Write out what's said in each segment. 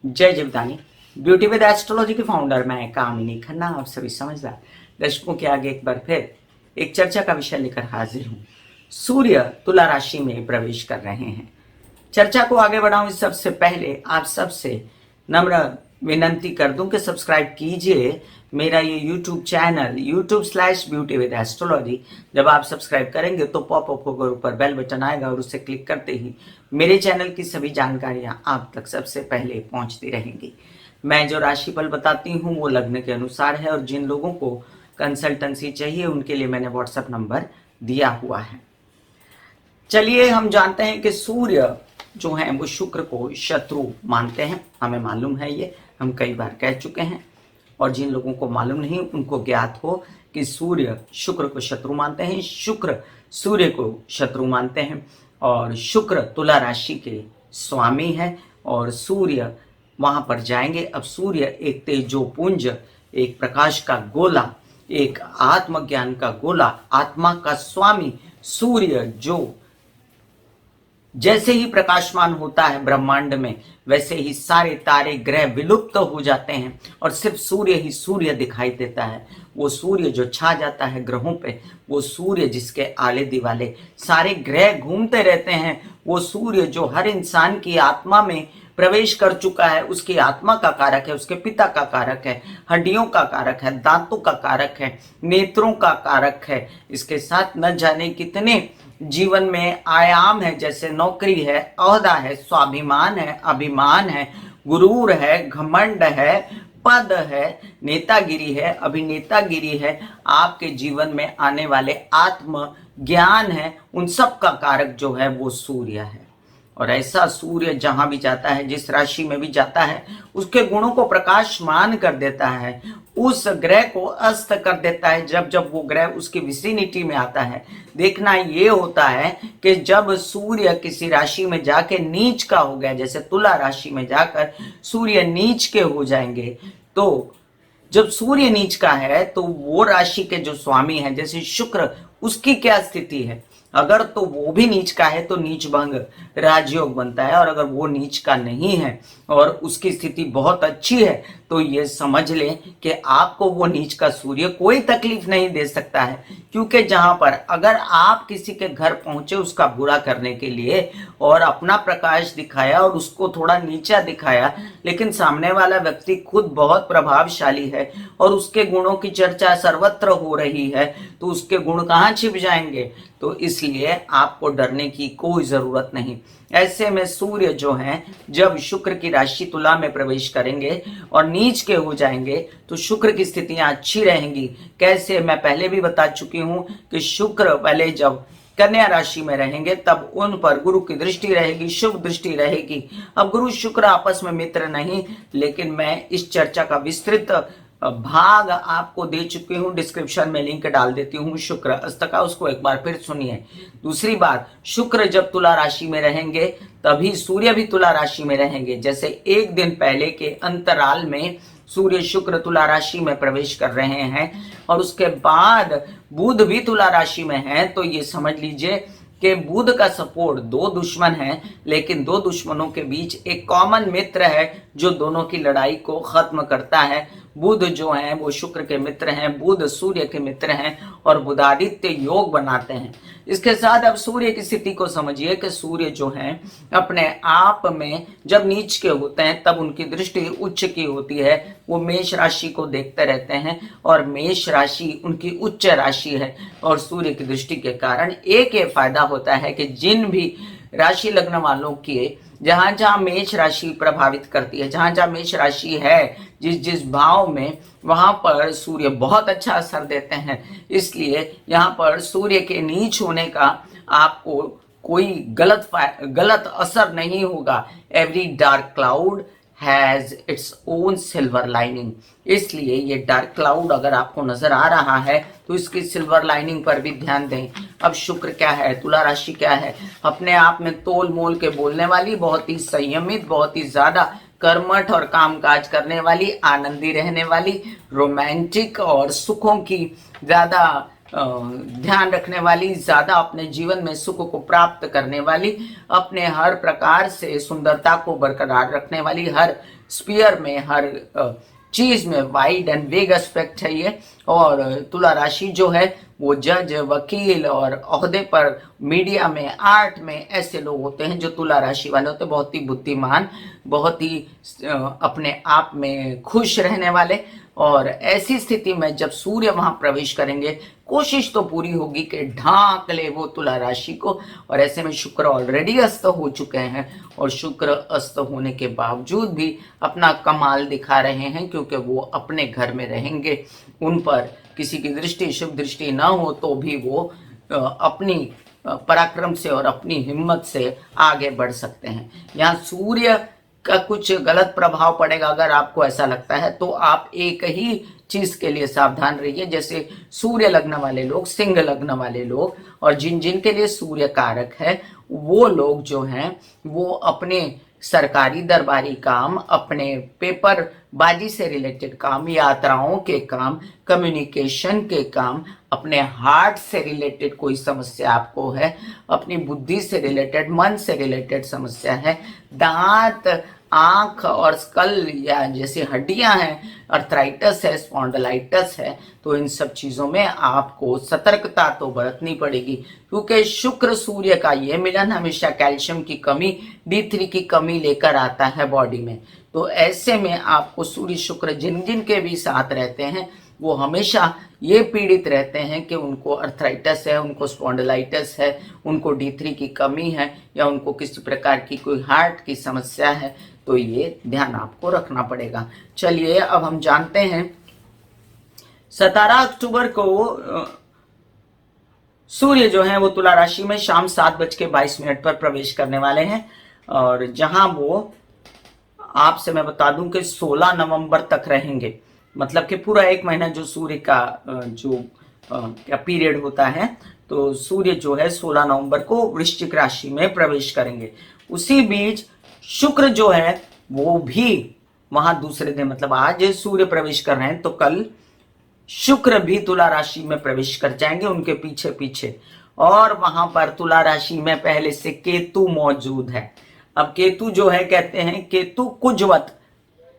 जय Jivdani. Beauty with astrology के founder मैं कामिनी खन्ना आप सभी समझदार दर्शकों के आगे एक बार फिर एक चर्चा का विषय लेकर हाजिर हूं। सूर्य तुला राशि में प्रवेश कर रहे हैं। चर्चा को आगे बढ़ाऊं इससे सबसे पहले आप सबसे नम्र विनंती कर दूं कि सब्सक्राइब कीजिए मेरा ये YouTube चैनल YouTube/ब्यूटी विद एस्ट्रोलॉजी। जब आप सब्सक्राइब करेंगे तो पॉपअप होकर ऊपर बेल बटन आएगा और उसे क्लिक करते ही मेरे चैनल की सभी जानकारियां आप तक सबसे पहले पहुंचती रहेंगी। मैं जो राशिफल बताती हूं वो लग्न के अनुसार है और जिन लोगों को कंसल्टेंसी चाहिए उनके लिए मैंने व्हाट्सएप नंबर दिया हुआ है। चलिए हम जानते हैं कि सूर्य जो है वो शुक्र को शत्रु मानते हैं। हमें मालूम है, ये हम कई बार कह चुके हैं और जिन लोगों को मालूम नहीं उनको ज्ञात हो कि सूर्य शुक्र को शत्रु मानते हैं, शुक्र सूर्य को शत्रु मानते हैं और शुक्र तुला राशि के स्वामी है और सूर्य वहां पर जाएंगे। अब सूर्य एक तेजोपुंज, एक प्रकाश का गोला, एक आत्मज्ञान का गोला, आत्मा का स्वामी सूर्य जो जैसे ही प्रकाशमान होता है ब्रह्मांड में वैसे ही सारे तारे ग्रह विलुप्त हो जाते हैं और सिर्फ सूर्य ही सूर्य दिखाई देता है। वो सूर्य जो छा जाता है ग्रहों पे, वो सूर्य जिसके आले दिवाले सारे ग्रह घूमते रहते हैं, वो सूर्य जो हर इंसान की आत्मा में प्रवेश कर चुका है, उसकी आत्मा का कारक है, उसके पिता का कारक है, हड्डियों का कारक है, दांतों का कारक है, नेत्रों का कारक है। इसके साथ न जाने कितने जीवन में आयाम है, जैसे नौकरी है, ओहदा है, स्वाभिमान है, अभिमान है, गुरूर है, घमंड है, पद है, नेतागिरी है, अभिनेतागिरी है, आपके जीवन में आने वाले आत्म ज्ञान है, उन सब का कारक जो है वो सूर्य है। और ऐसा सूर्य जहां भी जाता है, जिस राशि में भी जाता है, उसके गुणों को प्रकाशमान कर देता है, उस ग्रह को अस्त कर देता है। जब जब वो ग्रह उसकी विसिनिटी में आता है, देखना ये होता है कि जब सूर्य किसी राशि में जाके नीच का हो गया, जैसे तुला राशि में जाकर सूर्य नीच के हो जाएंगे, तो जब सूर्य नीच का है तो वो राशि के जो स्वामी है जैसे शुक्र, उसकी क्या स्थिति है। अगर तो वो भी नीच का है तो नीच भंग राजयोग बनता है, और अगर वो नीच का नहीं है और उसकी स्थिति बहुत अच्छी है तो ये समझ लें कि आपको वो नीच का सूर्य कोई तकलीफ नहीं दे सकता है। क्योंकि जहां पर अगर आप किसी के घर पहुंचे उसका बुरा करने के लिए और अपना प्रकाश दिखाया और उसको थोड़ा नीचा दिखाया, लेकिन सामने वाला व्यक्ति खुद बहुत प्रभावशाली है और उसके गुणों की चर्चा सर्वत्र हो रही है, तो उसके गुण कहाँ छिप जाएंगे। तो इसलिए आपको डरने की कोई जरूरत नहीं। ऐसे में सूर्य जो हैं जब शुक्र की राशि तुला में प्रवेश करेंगे और नीच के हो जाएंगे तो शुक्र की स्थितियां अच्छी रहेंगी। कैसे, मैं पहले भी बता चुकी हूं कि शुक्र पहले जब कन्या राशि में रहेंगे तब उन पर गुरु की दृष्टि रहेगी, शुभ दृष्टि रहेगी। अब गुरु शुक्र आपस में मित्र नहीं, लेकिन मैं इस चर्चा का विस्तृत भाग आपको दे चुकी हूं, डिस्क्रिप्शन में लिंक डाल देती हूं शुक्र अस्त का, उसको एक बार फिर सुनिए। दूसरी बात, शुक्र जब तुला राशि में रहेंगे तभी सूर्य भी तुला राशि में रहेंगे। जैसे एक दिन पहले के अंतराल में सूर्य शुक्र तुला राशि में प्रवेश कर रहे हैं और उसके बाद बुध भी तुला राशि में है, तो ये समझ लीजिए कि बुध का सपोर्ट, दो दुश्मन हैं लेकिन दो दुश्मनों के बीच एक कॉमन मित्र है जो दोनों की लड़ाई को खत्म करता है। बुध जो हैं वो शुक्र के मित्र हैं, बुध सूर्य के मित्र हैं और बुधादित्य योग बनाते हैं। इसके साथ अब सूर्य की स्थिति को समझिए कि सूर्य जो हैं अपने आप में जब नीच के होते हैं तब उनकी दृष्टि उच्च की होती है। वो मेष राशि को देखते रहते हैं और मेष राशि उनकी उच्च राशि है और सूर्य की दृष्टि के कारण एक ये फायदा होता है कि जिन भी राशि लग्न वालों की जहां जहां मेष राशि प्रभावित करती है, जहां जहां मेष राशि है जिस जिस भाव में, वहां पर सूर्य बहुत अच्छा असर देते हैं। इसलिए यहाँ पर सूर्य के नीच होने का आपको कोई गलत असर नहीं होगा। Every dark cloud has its own silver lining. इसलिए ये डार्क क्लाउड अगर आपको नजर आ रहा है तो इसकी सिल्वर लाइनिंग पर भी ध्यान दें। अब शुक्र क्या है, तुला राशि क्या है, अपने आप में तोल मोल के बोलने वाली, बहुत ही संयमित, बहुत ही ज्यादा कर्मठ और कामकाज करने वाली, आनंदी रहने वाली, रोमांटिक और सुखों की ज्यादा ध्यान रखने वाली, ज्यादा अपने जीवन में सुख को प्राप्त करने वाली, अपने हर प्रकार से सुंदरता को बरकरार रखने वाली, हर स्पीयर में, हर चीज में वाइड एंड वेग एस्पेक्ट है ये। और तुला राशि जो है वो जज, वकील और ओहदे पर, मीडिया में, आर्ट में ऐसे लोग होते हैं जो तुला राशि वाले होते हैं, बहुत ही बुद्धिमान, बहुत ही अपने आप में खुश रहने वाले। और ऐसी स्थिति में जब सूर्य वहां प्रवेश करेंगे, कोशिश तो पूरी होगी कि ढांक ले वो तुला राशि को। और ऐसे में शुक्र ऑलरेडी अस्त हो चुके हैं, और शुक्र अस्त होने के बावजूद भी अपना कमाल दिखा रहे हैं, क्योंकि वो अपने घर में रहेंगे। उन पर किसी की दृष्टि, शुभ दृष्टि ना हो तो भी वो अपनी पराक्रम से और अपनी हिम्मत से आगे बढ़ सकते हैं। यहाँ सूर्य का कुछ गलत प्रभाव पड़ेगा, अगर आपको ऐसा लगता है तो आप एक ही चीज के लिए सावधान रहिए। जैसे सूर्य लग्न वाले लोग, सिंह लग्न वाले लोग, और जिनके लिए सूर्य कारक है, वो लोग जो हैं वो अपने सरकारी दरबारी काम, अपने पेपर बाजी से रिलेटेड काम, यात्राओं के काम, कम्युनिकेशन के काम, अपने हार्ट से रिलेटेड कोई समस्या आपको है, अपनी बुद्धि से रिलेटेड, मन से रिलेटेड समस्या है, दांत, आंख और स्कल या जैसे हड्डियां हैं, अर्थराइटिस है, स्पॉन्डिलाइटिस है, तो इन सब चीजों में आपको सतर्कता तो बरतनी पड़ेगी, क्योंकि शुक्र सूर्य का ये मिलन हमेशा कैल्शियम की कमी, D3 की कमी लेकर आता है बॉडी में। तो ऐसे में आपको सूर्य शुक्र जिनके भी साथ रहते हैं वो हमेशा ये पीड़ित रहते हैं कि उनको अर्थराइटिस है, उनको स्पॉन्डिलाइटिस है, उनको D3 की कमी है, या उनको किसी प्रकार की कोई हार्ट की समस्या है। तो ये ध्यान आपको रखना पड़ेगा। चलिए अब हम जानते हैं 17 अक्टूबर को सूर्य जो है वो तुला राशि में शाम 7:22 पर प्रवेश करने वाले हैं, और जहां वो आपसे मैं बता दूं कि 16 नवंबर तक रहेंगे। मतलब कि पूरा एक महीना जो सूर्य का जो क्या पीरियड होता है, तो सूर्य जो है 16 नवंबर को वृश्चिक राशि में प्रवेश करेंगे। उसी बीच शुक्र जो है वो भी वहां दूसरे दिन, मतलब आज सूर्य प्रवेश कर रहे हैं तो कल शुक्र भी तुला राशि में प्रवेश कर जाएंगे उनके पीछे पीछे। और वहां पर तुला राशि में पहले से केतु मौजूद है। अब केतु जो है, कहते हैं केतु कुजवत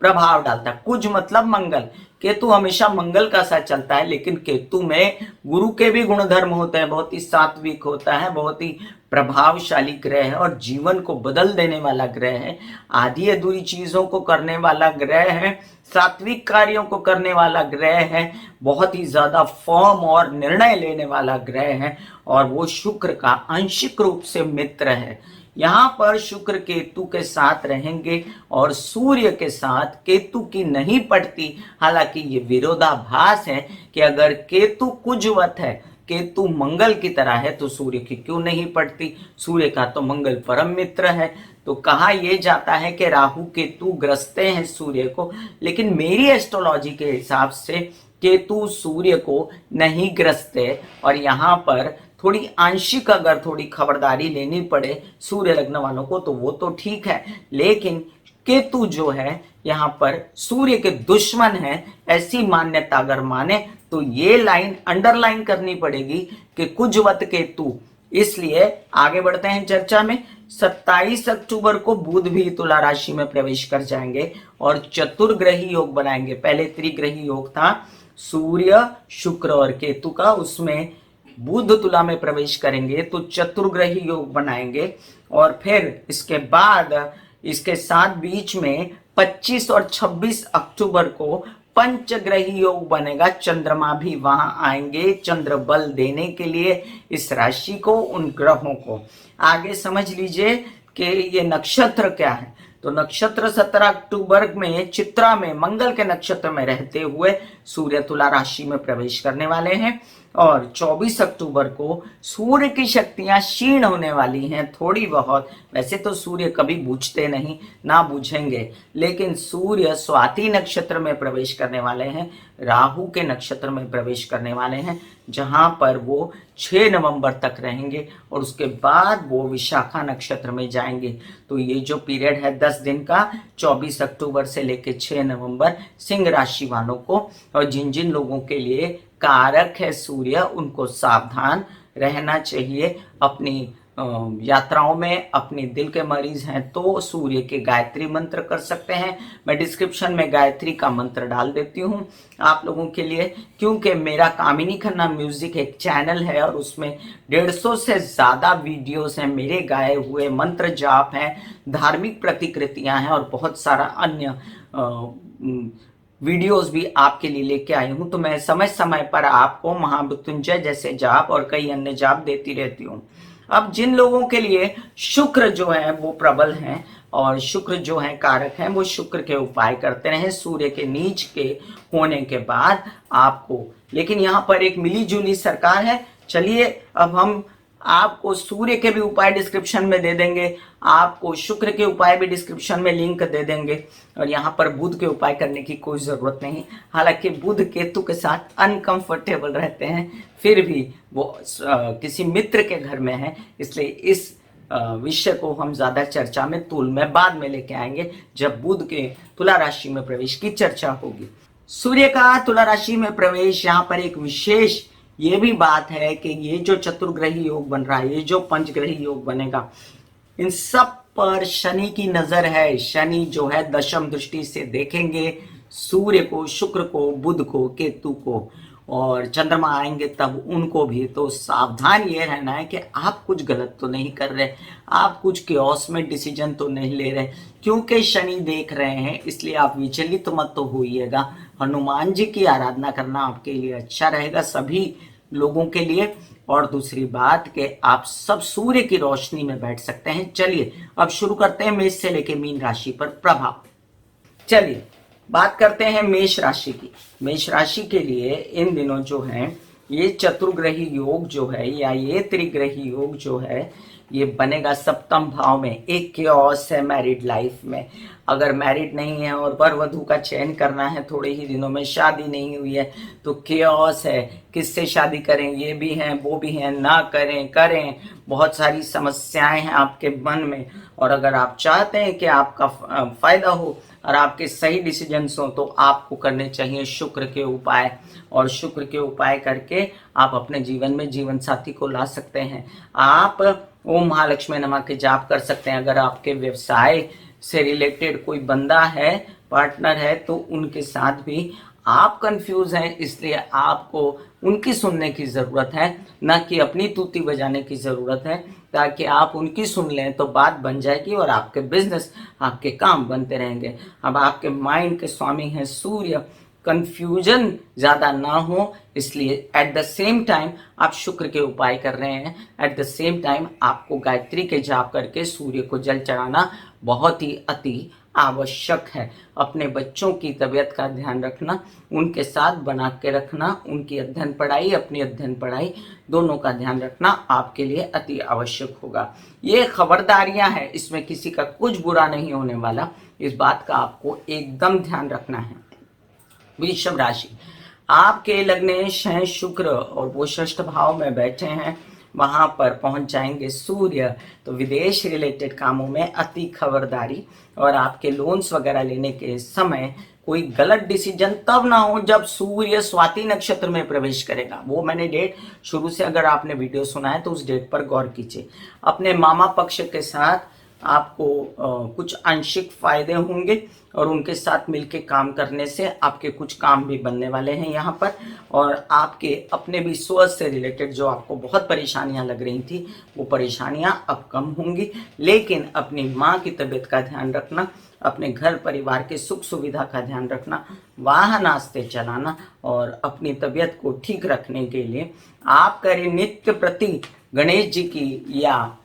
प्रभाव डालता है। कुज मतलब मंगल, केतु हमेशा मंगल का साथ चलता है, लेकिन केतु में गुरु के भी गुणधर्म होते हैं, बहुत ही सात्विक होता है, बहुत ही प्रभावशाली ग्रह है और जीवन को बदल देने वाला ग्रह है, आधी अधूरी चीजों को करने वाला ग्रह है, सात्विक कार्यों को करने वाला ग्रह है, बहुत ही ज्यादा फर्म और निर्णय लेने वाला ग्रह है, और वो शुक्र का आंशिक रूप से मित्र है। यहाँ पर शुक्र केतु के साथ रहेंगे और सूर्य के साथ केतु की नहीं पड़ती। हालांकि ये विरोधाभास है कि अगर केतु कुजवत है, केतु मंगल की तरह है, तो सूर्य की क्यों नहीं पड़ती? सूर्य का तो मंगल परम मित्र है। तो कहा यह जाता है कि राहु केतु ग्रसते हैं सूर्य को, लेकिन मेरी एस्ट्रोलॉजी के हिसाब से केतु सूर्य को नहीं ग्रसते। और यहाँ पर थोड़ी आंशिक अगर थोड़ी खबरदारी लेनी पड़े सूर्य लग्न वालों को तो वो तो ठीक है, लेकिन केतु जो है यहाँ पर सूर्य के दुश्मन है, ऐसी मान्यता अगर माने तो ये लाइन अंडरलाइन करनी पड़ेगी कि कुजवत केतु। इसलिए आगे बढ़ते हैं चर्चा में। 27 अक्टूबर को बुध भी तुला राशि में प्रवेश कर जाएंगे और चतुर्ग्रही योग बनाएंगे। पहले त्रिग्रही योग था सूर्य, शुक्र और केतु का, उसमें बुध तुला में प्रवेश करेंगे तो चतुर्ग्रही योग बनाएंगे। और फिर इसके बाद इसके साथ बीच में 25 और 26 अक्टूबर को पंचग्रही योग बनेगा। चंद्रमा भी वहां आएंगे चंद्र बल देने के लिए इस राशि को, उन ग्रहों को। आगे समझ लीजिए कि ये नक्षत्र क्या है। तो नक्षत्र 17 अक्टूबर में चित्रा में मंगल के नक्षत्र में रहते हुए सूर्य तुला राशि में प्रवेश करने वाले हैं, और 24 अक्टूबर को सूर्य की शक्तियां क्षीण होने वाली हैं थोड़ी बहुत। वैसे तो सूर्य कभी बुझते नहीं, ना बुझेंगे, लेकिन सूर्य स्वाति नक्षत्र में प्रवेश करने वाले हैं, राहु के नक्षत्र में प्रवेश करने वाले हैं, जहां पर वो 6 नवंबर तक रहेंगे और उसके बाद वो विशाखा नक्षत्र में जाएंगे। तो ये जो पीरियड है 10 दिन का, 24 अक्टूबर से लेकर 6 नवंबर, सिंह राशि वालों को और जिन जिन लोगों के लिए कारक है सूर्य, उनको सावधान रहना चाहिए अपनी यात्राओं में। अपने दिल के मरीज हैं तो सूर्य के गायत्री मंत्र कर सकते हैं। मैं डिस्क्रिप्शन में गायत्री का मंत्र डाल देती हूँ आप लोगों के लिए, क्योंकि मेरा कामिनी खन्ना म्यूजिक एक चैनल है और उसमें 150 से ज़्यादा वीडियोस हैं, मेरे गाए हुए मंत्र जाप हैं, धार्मिक प्रतिकृतियां हैं और बहुत सारा अन्य वीडियोस भी आपके लिए लेके आई हूं। तो मैं समय समय पर आपको महामृत्युंजय जैसे जाप और कई अन्य जाप देती रहती हूँ। अब जिन लोगों के लिए शुक्र जो है वो प्रबल हैं और शुक्र जो है कारक हैं, वो शुक्र के उपाय करते रहे सूर्य के नीच के होने के बाद आपको। लेकिन यहाँ पर एक मिली जुली सरकार है। चलिए अब हम आपको सूर्य के भी उपाय डिस्क्रिप्शन में दे देंगे, आपको शुक्र के उपाय भी डिस्क्रिप्शन में लिंक दे देंगे, और यहाँ पर बुध के उपाय करने की कोई जरूरत नहीं। हालांकि बुध केतु के साथ अनकंफर्टेबल रहते हैं, फिर भी वो किसी मित्र के घर में है, इसलिए इस विषय को हम ज्यादा चर्चा में तूल में बाद में लेके आएंगे जब बुध के तुला राशि में प्रवेश की चर्चा होगी। सूर्य का तुला राशि में प्रवेश, यहाँ पर एक विशेष ये भी बात है कि ये जो चतुर्ग्रही योग बन रहा है, ये जो पंचग्रही योग बनेगा, इन सब पर शनि की नजर है। शनि जो है दशम दृष्टि से देखेंगे सूर्य को, शुक्र को, बुध को, केतु को, और चंद्रमा आएंगे तब उनको भी। तो सावधान ये रहना है कि आप कुछ गलत तो नहीं कर रहे, आप कुछ क्योस में डिसीजन तो नहीं ले रहे, क्योंकि शनि देख रहे हैं, इसलिए आप विचलित मत तो होइएगा। हनुमान जी की आराधना करना आपके लिए अच्छा रहेगा सभी लोगों के लिए। और दूसरी बात कि आप सब सूर्य की रोशनी में बैठ सकते हैं। चलिए अब शुरू करते हैं मेष से लेके मीन राशि पर प्रभाव। चलिए बात करते हैं मेष राशि की। मेष राशि के लिए इन दिनों जो है ये चतुर्ग्रही योग जो है या ये त्रिग्रही योग जो है ये बनेगा सप्तम भाव में। एक केओस है मैरिड लाइफ में। अगर मैरिड नहीं है और वर वधू का चयन करना है, थोड़े ही दिनों में शादी नहीं हुई है, तो केओस है। किससे शादी करें, ये भी हैं वो भी हैं, ना करें करें, बहुत सारी समस्याएं हैं आपके मन में। और अगर आप चाहते हैं कि आपका फायदा हो और आपके सही डिसीजंस हो, तो आपको करने चाहिए शुक्र के उपाय। और शुक्र के उपाय करके आप अपने जीवन में जीवन साथी को ला सकते हैं। आप ओम महालक्ष्मी नमः के जाप कर सकते हैं। अगर आपके व्यवसाय से रिलेटेड कोई बंदा है, पार्टनर है, तो उनके साथ भी आप कंफ्यूज हैं, इसलिए आपको उनकी सुनने की ज़रूरत है, ना कि अपनी तूती बजाने की ज़रूरत है। ताकि आप उनकी सुन लें तो बात बन जाएगी और आपके बिजनेस, आपके काम बनते रहेंगे। अब आपके माइंड के स्वामी हैं सूर्य, कंफ्यूजन ज़्यादा ना हो, इसलिए एट द सेम टाइम आप शुक्र के उपाय कर रहे हैं। एट द सेम टाइम आपको गायत्री के जाप करके सूर्य को जल चढ़ाना बहुत ही अति आवश्यक है। अपने बच्चों की तबीयत का ध्यान रखना, उनके साथ बना के रखना, उनकी अध्ययन पढ़ाई, अपनी अध्ययन पढ़ाई दोनों का ध्यान रखना आपके लिए अति आवश्यक होगा। ये खबरदारियां हैं, इसमें किसी का कुछ बुरा नहीं होने वाला, इस बात का आपको एकदम ध्यान रखना है। वृषभ राशि, आपके लग्नेश हैं शुक्र और वो षष्ठ भाव में बैठे हैं, वहां पर पहुंच जाएंगे सूर्य। तो विदेश रिलेटेड कामों में अति खबरदारी, और आपके लोन्स वगैरह लेने के समय कोई गलत डिसीजन तब ना हो जब सूर्य स्वाति नक्षत्र में प्रवेश करेगा। वो मैंने डेट शुरू से, अगर आपने वीडियो सुना है तो उस डेट पर गौर कीजिए। अपने मामा पक्ष के साथ आपको कुछ आंशिक फायदे होंगे और उनके साथ मिलके काम करने से आपके कुछ काम भी बनने वाले हैं यहाँ पर। और आपके अपने भी स्वास्थ्य से रिलेटेड जो आपको बहुत परेशानियां लग रही थी, वो परेशानियां अब कम होंगी। लेकिन अपनी माँ की तबीयत का ध्यान रखना, अपने घर परिवार के सुख सुविधा का ध्यान रखना, वाहन आस्ते चलाना, और अपनी तबीयत को ठीक रखने के लिए आप करें नित्य प्रति गणेश जी की या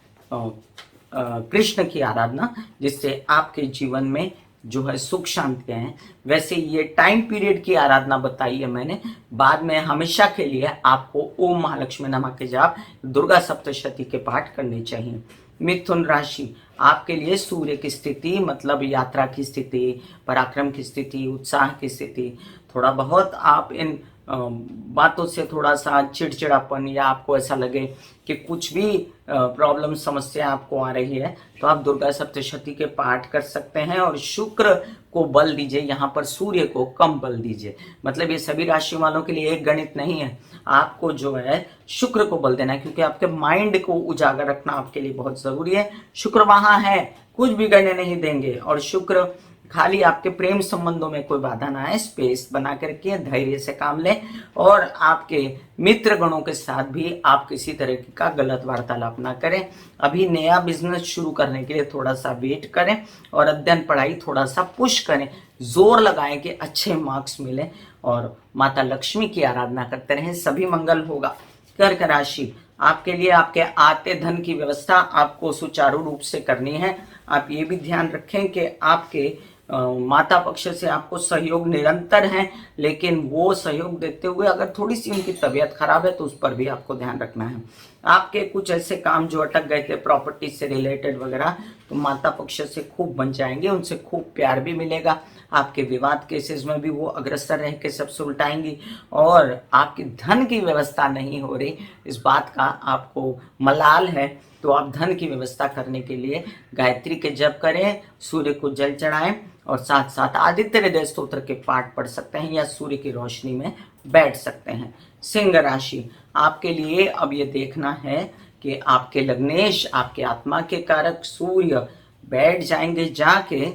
कृष्ण की आराधना, जिससे आपके जीवन में जो है सुख शांति है। वैसे ये टाइम पीरियड की आराधना बताई है मैंने, बाद में हमेशा के लिए आपको ओम महालक्ष्मी नमः के जाप, दुर्गा सप्तशती के पाठ करने चाहिए। मिथुन राशि, आपके लिए सूर्य की स्थिति मतलब यात्रा की स्थिति, पराक्रम की स्थिति, उत्साह की स्थिति, थोड़ा बहुत आप इन बातों से थोड़ा सा चिड़चिड़ापन या आपको ऐसा लगे कि कुछ भी प्रॉब्लम समस्या आपको आ रही है, तो आप दुर्गा सप्तशती के पाठ कर सकते हैं और शुक्र को बल दीजिए, यहाँ पर सूर्य को कम बल दीजिए। मतलब ये सभी राशि वालों के लिए एक गणित नहीं है, आपको जो है शुक्र को बल देना है, क्योंकि आपके माइंड को उजागर रखना आपके लिए बहुत जरूरी है। शुक्र वहां है, कुछ बिगड़ने नहीं देंगे, और शुक्र खाली आपके प्रेम संबंधों में कोई बाधा ना आए, स्पेस बना के रखिए, धैर्य से काम लें, और आपके मित्र गणों के साथ भी आप किसी तरह का गलत वार्तालाप ना करें। अभी नया बिजनेस शुरू करने के लिए थोड़ा सा वेट करें, और अध्ययन पढ़ाई थोड़ा सा पुश करें, जोर लगाएं कि अच्छे मार्क्स मिले, और माता लक्ष्मी की आराधना करते रहें, सभी मंगल होगा। कर्क राशि, आपके लिए आपके आते धन की व्यवस्था आपको सुचारू रूप से करनी है। आप ये भी ध्यान रखें कि आपके माता पक्ष से आपको सहयोग निरंतर है, लेकिन वो सहयोग देते हुए अगर थोड़ी सी उनकी तबीयत खराब है तो उस पर भी आपको ध्यान रखना है। आपके कुछ ऐसे काम जो अटक गए थे प्रॉपर्टी से रिलेटेड वगैरह, तो माता पक्ष से खूब बन जाएंगे, उनसे खूब प्यार भी मिलेगा। आपके विवाद केसेस में भी वो अग्रसर रह के सब सुलटाएंगी, और आपकी धन की व्यवस्था नहीं हो रही, इस बात का आपको मलाल है, तो आप धन की व्यवस्था करने के लिए गायत्री के जप करें, सूर्य को जल चढ़ाएं, और साथ साथ आदित्य हृदय स्तोत्र के पाठ पढ़ सकते हैं, या सूर्य की रोशनी में बैठ सकते हैं। सिंह राशि, आपके लिए अब ये देखना है कि आपके लग्नेश, आपके आत्मा के कारक सूर्य बैठ जाएंगे जाके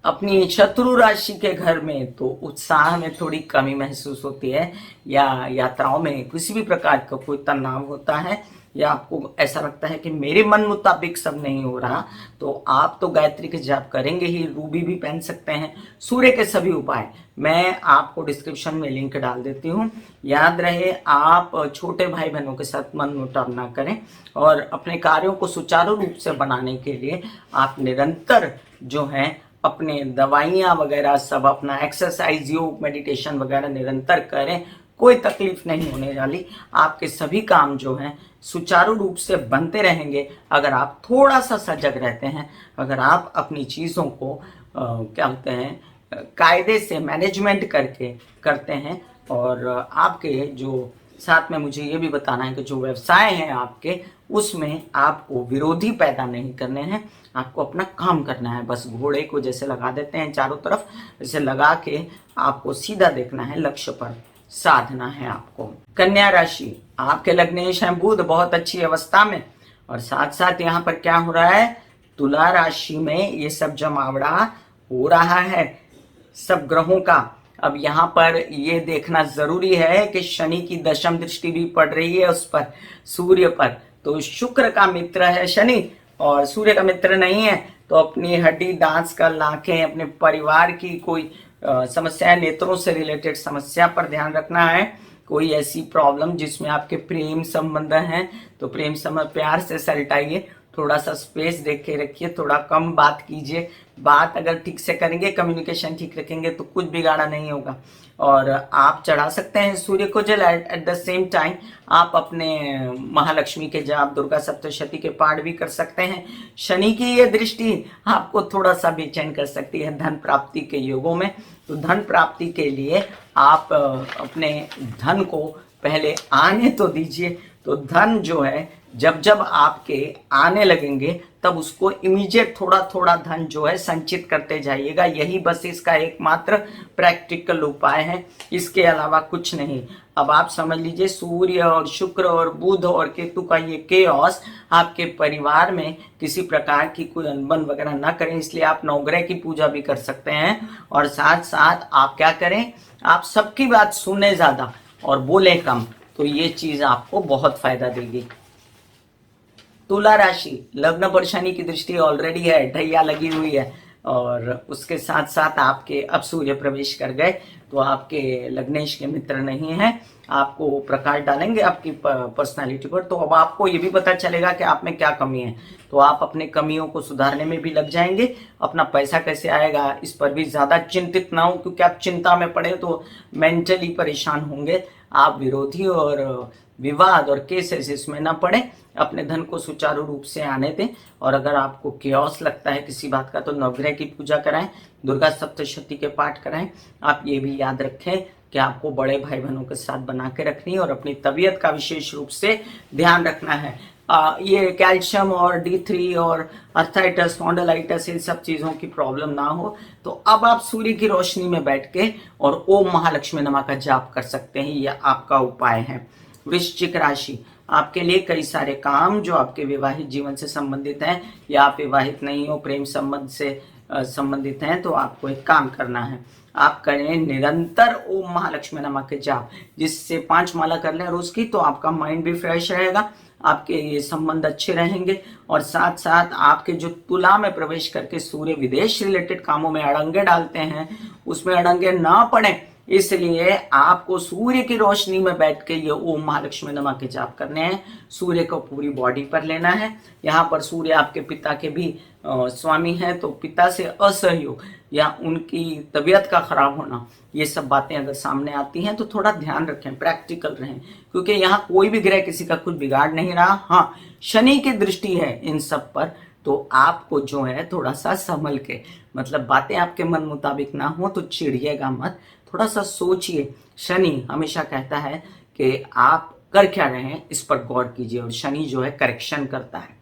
अपनी शत्रु राशि के घर में, तो उत्साह में थोड़ी कमी महसूस होती है, या यात्राओं में किसी भी प्रकार का कोई तनाव होता है, या आपको ऐसा लगता है कि मेरे मन मुताबिक सब नहीं हो रहा, तो आप तो गायत्री के जाप करेंगे ही, रूबी भी पहन सकते हैं। सूर्य के सभी उपाय मैं आपको डिस्क्रिप्शन में लिंक डाल देती हूँ। याद रहे, आप छोटे भाई बहनों के साथ मन मुटाव ना करें, और अपने कार्यों को सुचारू रूप से बनाने के लिए आप निरंतर जो है अपने दवाइयाँ वगैरह सब, अपना एक्सरसाइज, योग, मेडिटेशन वगैरह निरंतर करें, कोई तकलीफ नहीं होने वाली। आपके सभी काम जो हैं सुचारू रूप से बनते रहेंगे अगर आप थोड़ा सा सजग रहते हैं, अगर आप अपनी चीज़ों को क्या होते हैं कायदे से मैनेजमेंट करके करते हैं। और आपके जो साथ में मुझे ये भी बताना है कि जो व्यवसाय हैं आपके, उसमें आपको विरोधी पैदा नहीं करने हैं, आपको अपना काम करना है। बस घोड़े को जैसे लगा देते हैं चारों तरफ, जैसे लगा के आपको सीधा देखना है, लक्ष्य पर साधना है आपको। कन्या राशि, आपके लग्नेश हैं बुध, बहुत अच्छी अवस्था में, और साथ साथ यहाँ पर क्या हो रहा है, तुला राशि में ये सब जमावड़ा हो रहा है सब ग्रहों का। अब यहाँ पर ये देखना जरूरी है कि शनि की दशम दृष्टि भी पड़ रही है उस पर, सूर्य पर, तो शुक्र का मित्र है शनि और सूर्य का मित्र नहीं है, तो अपनी हड्डी दांत का लाखें, अपने परिवार की कोई समस्या, नेत्रों से रिलेटेड समस्या पर ध्यान रखना है। कोई ऐसी प्रॉब्लम जिसमें आपके प्रेम संबंध हैं, तो प्रेम संबंध प्यार से सलटाइए, थोड़ा सा स्पेस देख के रखिए, थोड़ा कम बात कीजिए। बात अगर ठीक से करेंगे, कम्युनिकेशन ठीक रखेंगे, तो कुछ बिगाड़ा नहीं होगा। और आप चढ़ा सकते हैं सूर्य को जल, एट द सेम टाइम आप अपने महालक्ष्मी के जाप, दुर्गा सप्तशती के पाठ भी कर सकते हैं। शनि की ये दृष्टि आपको थोड़ा सा बेचैन कर सकती है धन प्राप्ति के योगों में, तो धन प्राप्ति के लिए आप अपने धन को पहले आने तो दीजिए। तो धन जो है जब जब आपके आने लगेंगे, तब उसको इमीडिएट थोड़ा थोड़ा धन जो है संचित करते जाइएगा, यही बस इसका एकमात्र प्रैक्टिकल उपाय है, इसके अलावा कुछ नहीं। अब आप समझ लीजिए, सूर्य और शुक्र और बुध और केतु का ये केओस आपके परिवार में किसी प्रकार की कोई अनबन वगैरह ना करें, इसलिए आप नवग्रह की पूजा भी कर सकते हैं। और साथ साथ आप क्या करें, आप सबकी बात सुने ज्यादा और बोले कम, तो ये चीज आपको बहुत फायदा देगी। तुला राशि, लग्न पर शनि की दृष्टि ऑलरेडी है, ढैया लगी हुई है, और उसके साथ साथ आपके अब सूर्य प्रवेश कर गए, तो आपके लग्नेश के मित्र नहीं हैं, आपको प्रकाश डालेंगे आपकी पर्सनालिटी पर, तो अब आपको ये भी पता चलेगा कि आप में क्या कमी है, तो आप अपने कमियों को सुधारने में भी लग जाएंगे। अपना पैसा कैसे आएगा इस पर भी ज्यादा चिंतित ना हो, क्योंकि आप चिंता में पड़े तो मेंटली परेशान होंगे। आप विरोधी और विवाद और केसेस इसमें ना पड़े, अपने धन को सुचारू रूप से आने दें। और अगर आपको केओस लगता है किसी बात का, तो नवग्रह की पूजा कराएं, दुर्गा सप्तशती के पाठ कराएं। आप ये भी याद रखें कि आपको बड़े भाई बहनों के साथ बना के रखनी है और अपनी तबीयत का विशेष रूप से ध्यान रखना है। ये कैल्शियम और D3 और अर्थराइटिस, स्पॉन्डिलाइटिस, इन सब चीज़ों की प्रॉब्लम ना हो। तो अब आप सूर्य की रोशनी में बैठ के और ओम महालक्ष्मी नमः का जाप कर सकते हैं, यह आपका उपाय है। वृश्चिक राशि, आपके लिए कई सारे काम जो आपके विवाहित जीवन से संबंधित हैं, या आप विवाहित नहीं हो, प्रेम संबंध से संबंधित हैं, तो आपको एक काम करना है। आप करें निरंतर ओम महालक्ष्मी नमः के जाप, जिससे 5 माला कर लें रोज की, तो आपका माइंड भी फ्रेश रहेगा, आपके ये संबंध अच्छे रहेंगे। और साथ साथ आपके जो तुला में प्रवेश करके सूर्य विदेश रिलेटेड कामों में अड़ंगे डालते हैं, उसमें अड़ंगे ना पड़े, इसलिए आपको सूर्य की रोशनी में बैठ के ये ओम महालक्ष्मी नमः के जाप करने हैं। सूर्य को पूरी बॉडी पर लेना है। यहाँ पर सूर्य आपके पिता के भी स्वामी हैं, तो पिता से असहयोग या उनकी तबीयत का खराब होना, ये सब बातें अगर सामने आती हैं तो थोड़ा ध्यान रखें, प्रैक्टिकल रहें, क्योंकि यहाँ कोई भी ग्रह किसी का कुछ बिगाड़ नहीं रहा। हाँ, शनि की दृष्टि है इन सब पर, तो आपको जो है थोड़ा सा संभल के, मतलब बातें आपके मन मुताबिक ना हो तो चिढ़िएगा मत, थोड़ा सा सोचिए। शनि हमेशा कहता है कि आप कर क्या रहे हैं इस पर गौर कीजिए, और शनि जो है करेक्शन करता है।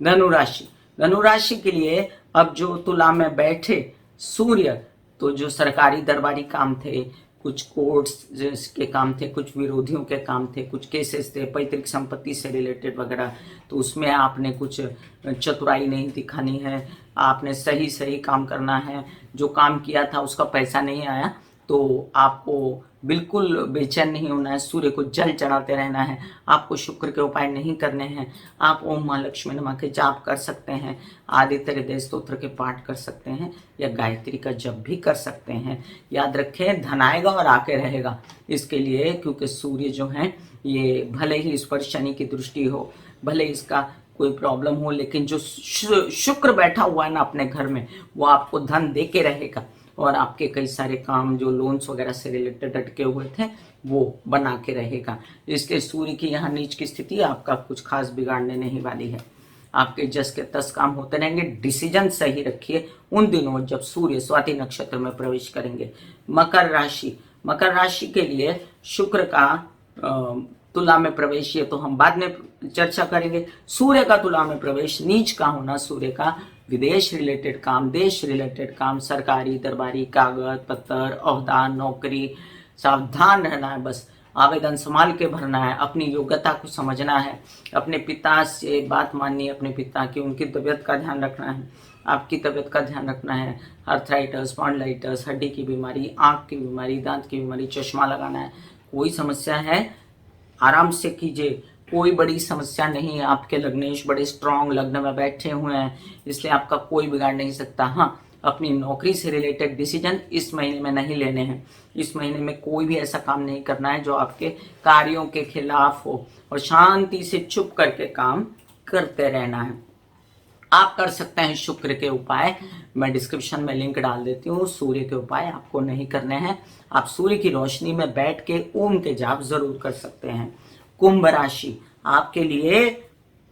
धनुराशि, धनुराशि के लिए अब जो तुला में बैठे सूर्य, तो जो सरकारी दरबारी काम थे, कुछ कोर्ट्स के काम थे, कुछ विरोधियों के काम थे, कुछ केसेस थे पैतृक संपत्ति से रिलेटेड वगैरह, तो उसमें आपने कुछ चतुराई नहीं दिखानी है, आपने सही सही काम करना है। जो काम किया था उसका पैसा नहीं आया तो आपको बिल्कुल बेचैन नहीं होना है, सूर्य को जल चढ़ाते रहना है, आपको शुक्र के उपाय नहीं करने हैं। आप ओम महालक्ष्मी नमः के जाप कर सकते हैं, आदित्य हृदय स्तोत्र के पाठ कर सकते हैं, या गायत्री का जप भी कर सकते हैं। याद रखें, धन आएगा और आके रहेगा, इसके लिए क्योंकि सूर्य जो है ये भले ही इस पर शनि की दृष्टि हो, भले इसका कोई प्रॉब्लम हो, लेकिन जो शुक्र बैठा हुआ है ना अपने घर में, वो आपको धन दे के रहेगा, और आपके कई सारे काम जो लोन्स वगैरह से रिलेटेड अटके हुए थे वो बना के रहेगा। इसलिए सूर्य की यहाँ नीच की स्थिति आपका कुछ खास बिगाड़ने नहीं वाली है। आपके जस के तस काम होते रहेंगे। डिसीजन सही रखिए उन दिनों जब सूर्य स्वाति नक्षत्र में प्रवेश करेंगे। मकर राशि, मकर राशि के लिए शुक्र का तुला में प्रवेश, ये तो हम बाद में चर्चा करेंगे। सूर्य का तुला में प्रवेश, नीच का होना सूर्य का, विदेश रिलेटेड काम, देश रिलेटेड काम, सरकारी दरबारी कागज पत्र, ओहदा, नौकरी, सावधान रहना है। बस आवेदन संभाल के भरना है, अपनी योग्यता को समझना है, अपने पिता से बात माननी है, अपने पिता की, उनकी तबीयत का ध्यान रखना है, आपकी तबीयत का ध्यान रखना है। अर्थराइटिस, स्पॉन्डिलाइटिस, हड्डी की बीमारी, आँख की बीमारी, दांत की बीमारी, चश्मा लगाना है, कोई समस्या है आराम से कीजिए, कोई बड़ी समस्या नहीं है। आपके लग्नेश बड़े स्ट्रांग लग्न में बैठे हुए हैं, इसलिए आपका कोई बिगाड़ नहीं सकता। हाँ, अपनी नौकरी से रिलेटेड डिसीजन इस महीने में नहीं लेने हैं। इस महीने में कोई भी ऐसा काम नहीं करना है जो आपके कार्यों के खिलाफ हो, और शांति से चुप करके काम करते रहना है। आप कर सकते हैं शुक्र के उपाय, मैं डिस्क्रिप्शन में लिंक डाल देती हूँ। सूर्य के उपाय आपको नहीं करने हैं, आप सूर्य की रोशनी में बैठ के ओम के जाप जरूर कर सकते हैं। कुंभ राशि, आपके लिए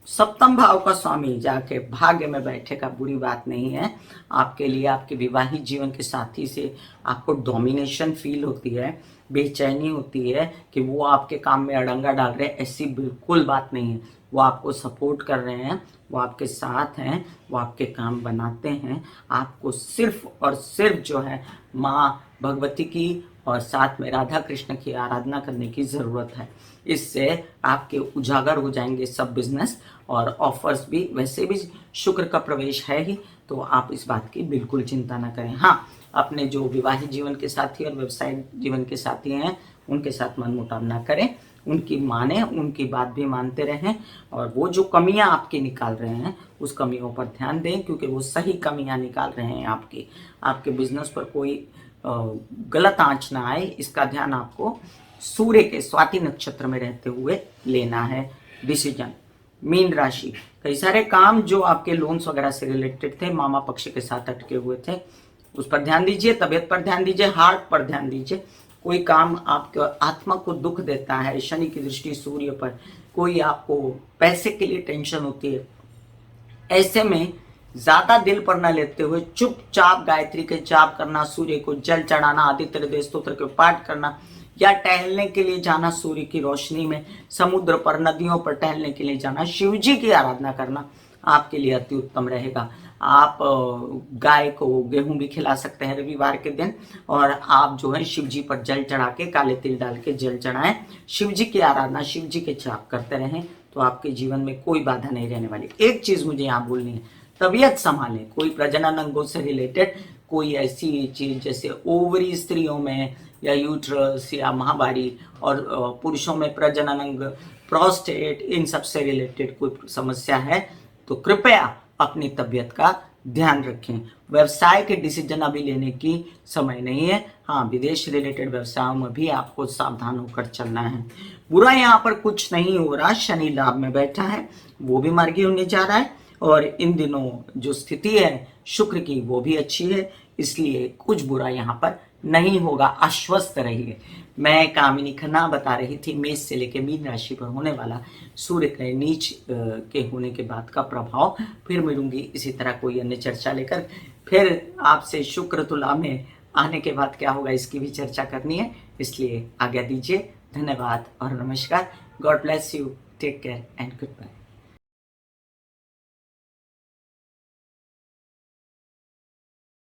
सप्तम भाव का स्वामी जाके भाग्य में बैठेगा, बुरी बात नहीं है। आपके लिए आपके विवाहित जीवन के साथी से आपको डोमिनेशन फील होती है, बेचैनी होती है कि वो आपके काम में अड़ंगा डाल रहे हैं, ऐसी बिल्कुल बात नहीं है। वो आपको सपोर्ट कर रहे हैं, वो आपके साथ हैं, वो आपके काम बनाते हैं। आपको सिर्फ और सिर्फ जो है माँ भगवती की और साथ में राधा कृष्ण की आराधना करने की ज़रूरत है। इससे आपके उजागर हो जाएंगे सब बिजनेस और ऑफर्स भी। वैसे भी शुक्र का प्रवेश है ही, तो आप इस बात की बिल्कुल चिंता ना करें। हाँ, अपने जो विवाहित जीवन के साथी और व्यवसायिक जीवन के साथी हैं उनके साथ मनमुटाव ना करें, उनकी माने, उनकी बात भी मानते रहें, और वो जो कमियां आपकी निकाल रहे हैं उस कमियों पर ध्यान दें, क्योंकि वो सही कमियां निकाल रहे हैं आपकी। आपके बिजनेस पर कोई गलत आंच ना आए, इसका ध्यान आपको सूर्य के स्वाति नक्षत्र में रहते हुए लेना है डिसीजन। मीन राशि, कई सारे काम जो आपके लोन्स वगैरह से रिलेटेड थे, मामा पक्ष के साथ अटके हुए थे, उस पर ध्यान दीजिए। तबियत पर ध्यान दीजिए, हार्ट पर ध्यान दीजिए। कोई काम आपके आत्मा को दुख देता है, शनि की दृष्टि सूर्य पर, कोई आपको पैसे के लिए टेंशन होती है, ऐसे में ज्यादा दिल पर न लेते हुए चुपचाप गायत्री के जाप करना, सूर्य को जल चढ़ाना, आदित्य हृदय स्तोत्र के पाठ करना, या टहलने के लिए जाना सूर्य की रोशनी में, समुद्र पर, नदियों पर टहलने के लिए जाना, शिव जी की आराधना करना आपके लिए अति उत्तम रहेगा। आप गाय को गेहूं भी खिला सकते हैं रविवार के दिन, और आप जो है शिव जी पर जल चढ़ा के, काले तिल डाल के जल चढ़ाएं, शिव जी की आराधना, शिव जी के जाप करते रहें, तो आपके जीवन में कोई बाधा नहीं रहने वाली। एक चीज मुझे यहाँ बोलनी है, तबीयत संभालें। कोई प्रजनन अंगों से रिलेटेड कोई ऐसी चीज जैसे ओवरी स्त्रियों में, या यूट्रस, या महावारी, और पुरुषों में प्रजनन अंग, प्रोस्टेट, इन सब से रिलेटेड कोई समस्या है तो कृपया अपनी तबीयत का ध्यान रखें। व्यवसाय के डिसीजन अभी लेने की समय नहीं है। हाँ, विदेश रिलेटेड व्यवसायों में भी आपको सावधान होकर चलना है। बुरा यहाँ पर कुछ नहीं हो रहा, शनि लाभ में बैठा है, वो भी मार्गी होने जा रहा है, और इन दिनों जो स्थिति है शुक्र की वो भी अच्छी है, इसलिए कुछ बुरा यहाँ पर नहीं होगा, आश्वस्त रहिए। मैं कामिनी खन्ना बता रही थी मेष से लेकर मीन राशि पर होने वाला सूर्य के नीच के होने के बाद का प्रभाव। फिर मिलूंगी इसी तरह कोई अन्य चर्चा लेकर, फिर आपसे शुक्र तुला में आने के बाद क्या होगा इसकी भी चर्चा करनी है, इसलिए आज्ञा दीजिए। धन्यवाद और नमस्कार। God bless you, take care and good bye.